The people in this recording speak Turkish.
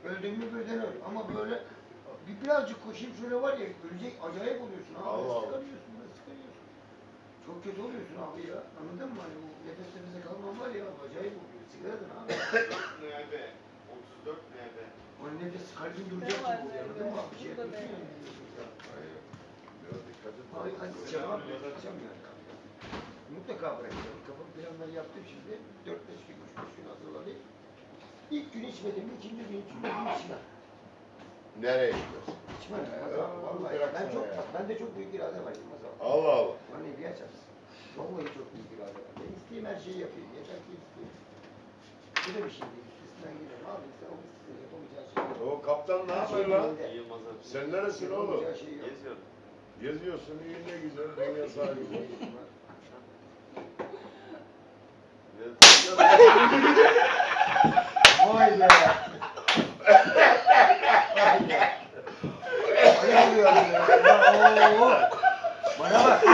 Öldün mü birden öl. Ama böyle birazcık koşayım şöyle var ya, ölecek acayip oluyorsun abi. Allah. Sıkarıyorsun, sıkarıyorsun. Çok kötü oluyorsun abi ya. Anladın mı? Hani bu nefes nefese kalman var ya, acayip oluyor. Sigaradan abi. 34 NB. 34 NB. Hani nefes, kalbin duracak gibi oluyor. Anladın mı abi? Bir şey yapıyorsun ya. Biraz dikkat et. Abi hadi cevap bırakacağım yani. Mutlaka bırakacağım. Kafam planları yaptım şimdi. 4-5 gün, 3-5 gün hazırlanayım. İlk gün içmedim, ikinci gün içmem. Nereye gidiyorsun? İçmem ya. Vallahi ben de çok büyük irade var Yılmaz abi. Allah Allah. Vallahi bir açarsın. Vallahi çok büyük irade var. Ben istediğim her şeyi yapayım. Yeter ki isteyeyim. Bu da bir şey değil. Üstesinden gidelim abi. Sen o üstesinden yapamayacağı şey yok. O kaptan ne yapıyor lan? Yılmaz abi. Sen neresin oğlum? Yapamayacağı şey yok. Geziyorum. Geziyorsun, iyi ne güzel, dünya sahibi. Vay be. Vay be. Ayıp oluyor ya. Oo. Bana bak.